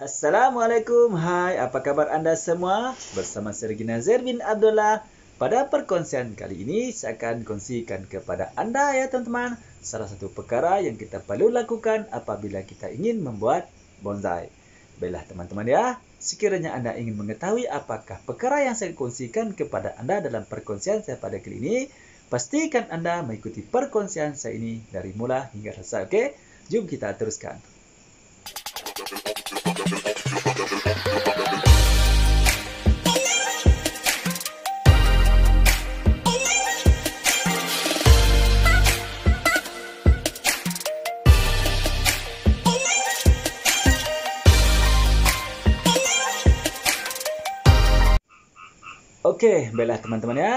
Assalamualaikum, hai, apa kabar anda semua? Bersama saya Regina Zair bin Abdullah. Pada perkongsian kali ini, saya akan kongsikan kepada anda ya teman-teman, salah satu perkara yang kita perlu lakukan apabila kita ingin membuat bonsai. Baiklah teman-teman ya, sekiranya anda ingin mengetahui apakah perkara yang saya kongsikan kepada anda dalam perkongsian saya pada kali ini, pastikan anda mengikuti perkongsian saya ini dari mula hingga selesai, oke? Jom kita teruskan. Okey, baiklah teman-teman ya.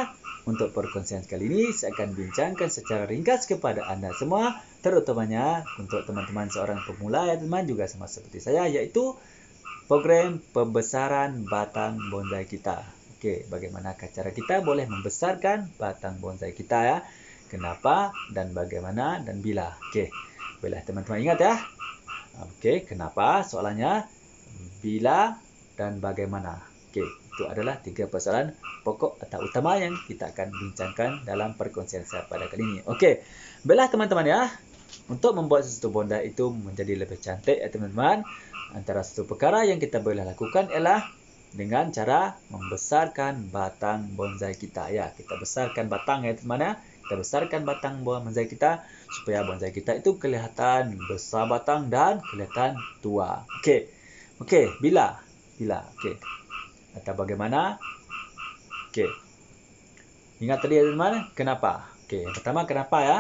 Untuk perkongsian kali ini, saya akan bincangkan secara ringkas kepada anda semua, terutamanya untuk teman-teman seorang pemula ya teman, juga sama seperti saya, iaitu program pembesaran batang bonsai kita. Okey, bagaimanakah cara kita boleh membesarkan batang bonsai kita ya? Kenapa dan bagaimana dan bila? Okey, baiklah teman-teman ingat ya. Okey, kenapa? Soalannya bila dan bagaimana. Okey, itu adalah 3 persoalan pokok atau utama yang kita akan bincangkan dalam perkongsian saya pada kali ini. Okey, baiklah teman-teman ya. Untuk membuat sesuatu bonsai itu menjadi lebih cantik ya teman-teman, antara satu perkara yang kita boleh lakukan ialah dengan cara membesarkan batang bonsai kita ya. Kita besarkan batang ya teman-teman ya. Kita besarkan batang bonsai kita supaya bonsai kita itu kelihatan besar batang dan kelihatan tua. Okey. Okey, bila? Okey. Atau bagaimana? Okey. Ingat tadi teman-teman, kenapa? Okey, yang pertama kenapa ya?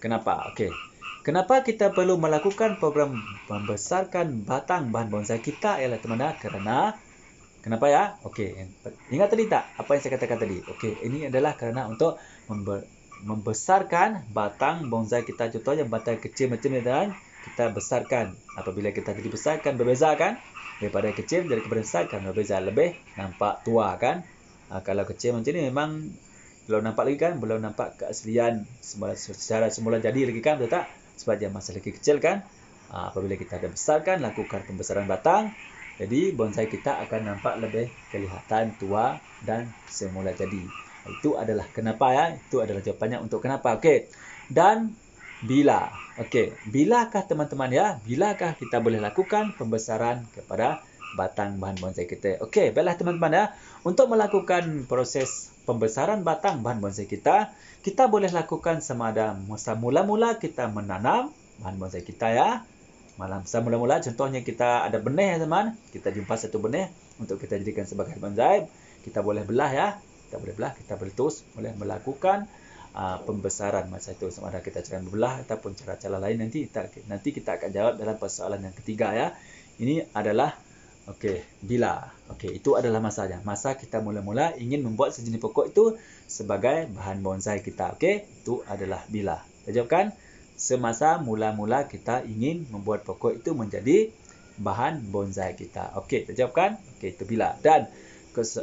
Kenapa? Okey. Kenapa kita perlu melakukan program membesarkan batang bahan bonsai kita ialah teman-teman kerana kenapa ya? Okey, ingat tadi tak apa yang saya katakan tadi? Okey, ini adalah kerana untuk membesarkan batang bonsai kita. Contohnya batang kecil macam ni dan kita besarkan. Apabila kita jadi besarkan berbeza kan? Daripada kecil jadi besar kan berbeza, lebih nampak tua kan? Kalau kecil macam ni memang belum nampak lagi kan, belum nampak keaslian secara semula jadi lagi kan, betul tak? Sebab dia masih lagi kecil kan. Apabila kita dah besarkan, lakukan pembesaran batang, jadi bonsai kita akan nampak lebih kelihatan tua dan semula jadi. Itu adalah kenapa ya, itu adalah jawapannya untuk kenapa. Okey. Dan bila. Okey, bilakah teman-teman ya? Bilakah kita boleh lakukan pembesaran kepada batang bahan bonsai kita? Okey, baiklah teman-teman ya. Untuk melakukan proses pembesaran batang bahan bonsai kita, kita boleh lakukan sama ada masa mula-mula kita menanam bahan bonsai kita ya. Masa mula-mula contohnya kita ada benih ya teman. Kita jumpa satu benih untuk kita jadikan sebagai bonsai. Kita boleh belah ya. Kita boleh belah, kita boleh terus boleh melakukan pembesaran masa itu, sama ada kita cara membelah ataupun cara-cara lain nanti kita akan jawab dalam persoalan yang ketiga ya. Ini adalah okey, bila. Okey, itu adalah masanya. Masa kita mula-mula ingin membuat sejenis pokok itu sebagai bahan bonsai kita. Okey, itu adalah bila. Kita jawabkan semasa mula-mula kita ingin membuat pokok itu menjadi bahan bonsai kita. Okey, kita jawabkan. Okey, itu bila. Dan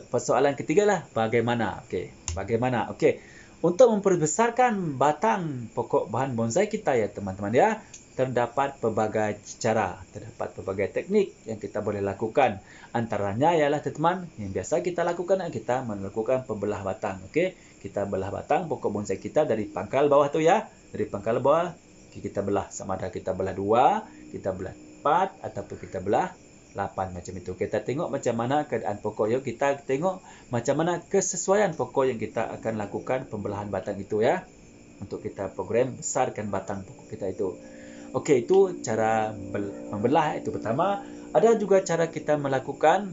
persoalan ketiga lah bagaimana. Okey, bagaimana? Okey. Untuk memperbesarkan batang pokok bahan bonsai kita ya teman-teman ya, terdapat pelbagai cara, terdapat pelbagai teknik yang kita boleh lakukan. Antaranya ialah teman-teman, yang biasa kita lakukan, kita melakukan pembelah batang. Okey, kita belah batang pokok bonsai kita dari pangkal bawah tu ya, dari pangkal bawah kita belah, sama ada kita belah 2, kita belah 4 ataupun kita belah 8 macam itu. Kita tengok macam mana keadaan pokok ya. Kita tengok macam mana kesesuaian pokok yang kita akan lakukan pembelahan batang itu ya. Untuk kita program besarkan batang pokok kita itu. Okey, itu cara membelah itu pertama. Ada juga cara kita melakukan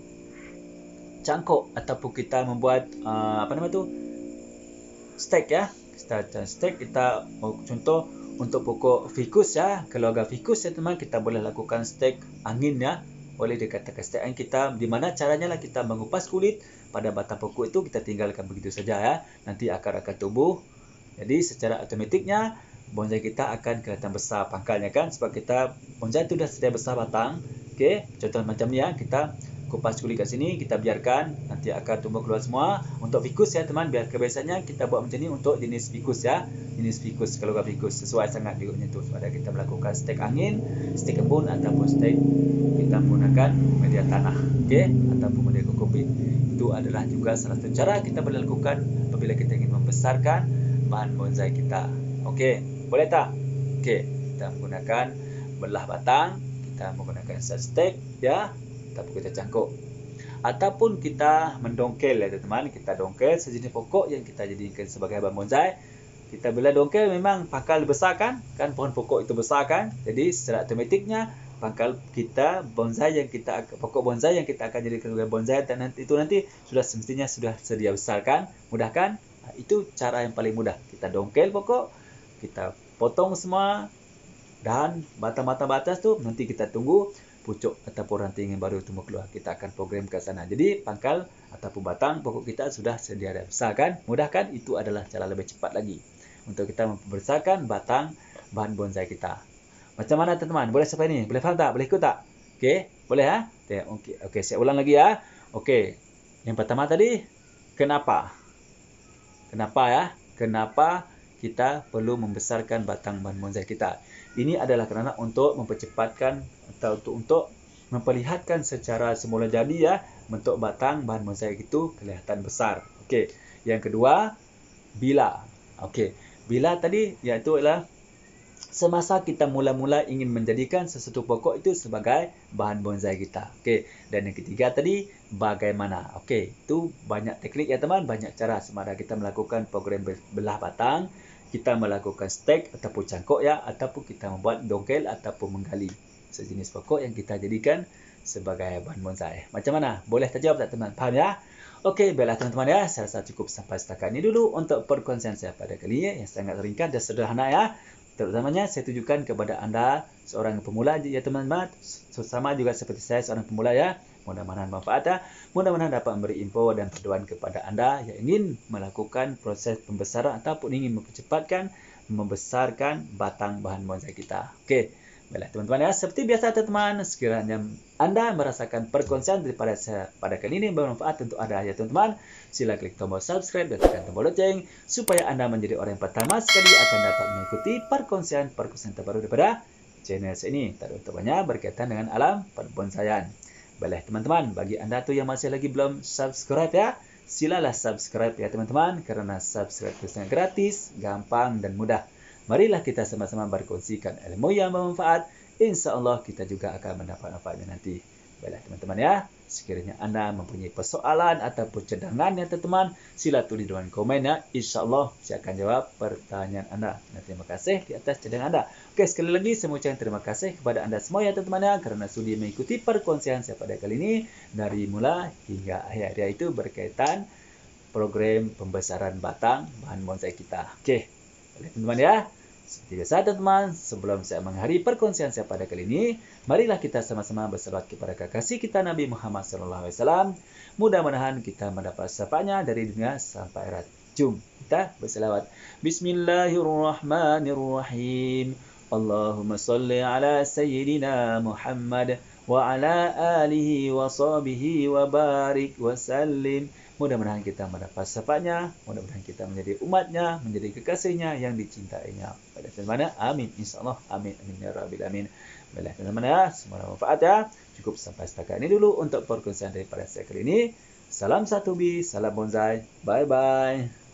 cangkok ataupun kita membuat stek ya. Stek kita contoh untuk pokok fikus ya. Keluarga fikus ya teman, kita boleh lakukan stek angin ya. Boleh dikatakan stek angin kita, di mana caranya lah kita mengupas kulit pada batang pokok itu, kita tinggalkan begitu saja ya. Nanti akar akan tumbuh. Jadi secara automatiknya bonsai kita akan kelihatan besar pangkalnya kan, sebab kita bonsai itu dah sedia besar batang. Okey, contoh macam ni ya, kita kupas kulit kat sini, kita biarkan nanti akan tumbuh keluar semua. Untuk ficus ya teman, biar kebiasaannya kita buat macam ni untuk jenis ficus ya. Jenis ficus, kalau ficus sesuai sangat juga menyentuh. Pada kita melakukan stek angin, stek kebun ataupun stek kita menggunakan media tanah, okey, ataupun media kokopit. Itu adalah juga salah satu cara kita boleh lakukan apabila kita ingin membesarkan bahan bonsai kita. Okey, boleh tak? Okey, kita menggunakan belah batang, kita menggunakan stek ya, ataupun kita cangkuk. Ataupun kita mendongkel ya teman-teman, kita dongkel sejenis pokok yang kita jadikan sebagai bahan bonsai. Kita bila dongkel memang pangkal besar kan pohon pokok itu besar kan. Jadi secara automatiknya pangkal kita pokok bonsai yang kita akan jadikan sebagai bonsai dan nanti sudah semestinya sudah sedia besar kan. Mudah kan? Itu cara yang paling mudah. Kita dongkel pokok, kita potong semua dan batang-batang batas tu nanti kita tunggu pucuk ataupun ranting yang baru tumbuh keluar. Kita akan program ke sana. Jadi pangkal ataupun batang pokok kita sudah sedia besar kan? Mudah kan? Itu adalah cara lebih cepat lagi untuk kita membesarkan batang bahan bonsai kita. Macam mana teman-teman? Boleh sampai ni? Boleh faham tak? Boleh ikut tak? Okey, boleh ha? Okey, saya ulang lagi ya. Okey. Yang pertama tadi, kenapa? Kenapa ya? Kenapa kita perlu membesarkan batang bahan bonsai kita? Ini adalah kerana untuk mempercepatkan atau untuk memperlihatkan secara semula jadi ya, bentuk batang bahan bonsai itu kelihatan besar. Okey. Yang kedua, bila. Okey. Bila tadi iaitu adalah semasa kita mula-mula ingin menjadikan sesuatu pokok itu sebagai bahan bonsai kita. Okey. Dan yang ketiga tadi, bagaimana. Okey. Itu banyak teknik ya teman, banyak cara. Sama ada kita melakukan program belah batang, kita melakukan stek ataupun cangkuk ya, ataupun kita membuat dongkel ataupun menggali sejenis pokok yang kita jadikan sebagai bahan bonsai. Macam mana? Boleh terjawab tak teman? Faham ya? Okey, baiklah teman-teman ya. Saya rasa cukup sampai setakat ini dulu untuk perkongsian saya pada kali ini yang sangat ringkas dan sederhana ya. Terutamanya saya tujukan kepada anda seorang pemula ya teman-teman. Sama juga seperti saya seorang pemula ya. Mudah-mudahan manfaat ya. Mudah-mudahan dapat memberi info dan panduan kepada anda yang ingin melakukan proses pembesaran ataupun ingin mempercepatkan membesarkan batang bahan bonsai kita. Okey. Baiklah teman-teman ya, seperti biasa teman-teman, sekiranya anda merasakan perkongsian daripada saya pada kali ini bermanfaat untuk anda ya teman-teman, sila klik tombol subscribe dan tekan tombol lonceng supaya anda menjadi orang yang pertama sekali akan dapat mengikuti perkongsian terbaru daripada channel saya ini, terutamanya berkaitan dengan alam perbonsaian. Baiklah teman-teman, bagi anda tu yang masih lagi belum subscribe ya, silalah subscribe ya teman-teman, kerana subscribe itu sangat gratis, gampang dan mudah. Marilah kita sama-sama berkongsikan ilmu yang bermanfaat. InsyaAllah kita juga akan mendapat manfaatnya nanti. Baiklah teman-teman ya. Sekiranya anda mempunyai persoalan ataupun cadangan ya teman-teman, sila tulis dalam komen ya. InsyaAllah saya akan jawab pertanyaan anda. Dan terima kasih di atas cadangan anda. Okey, sekali lagi saya mengucapkan terima kasih kepada anda semua ya teman-teman ya, kerana sudi mengikuti perkongsian saya pada kali ini dari mula hingga akhir, iaitu berkaitan program pembesaran batang bahan bonsai kita. Okey, baiklah teman-teman ya. Seperti biasa teman-teman, sebelum saya mengakhiri perkongsian saya pada kali ini, marilah kita sama-sama berselawat kepada kekasih kita Nabi Muhammad SAW. Mudah-mudahan kita mendapat syafaatnya dari dunia sampai akhirat. Jom kita berselawat. Bismillahirrahmanirrahim. Allahumma salli ala Sayyidina Muhammad wa ala alihi wa sahbihi wa barik wa sallim. Mudah-mudahan kita mendapat syafaatnya, mudah-mudahan kita menjadi umatnya, menjadi kekasihnya yang dicintainya. Pada teman-teman, amin. InsyaAllah, amin. Amin ya Rabbil Alamin. Baiklah teman-teman ya, semoga manfaat ya. Cukup sampai setakat ini dulu untuk perkongsian daripada saya kali ini. Salam satu bi, salam bonsai. Bye-bye.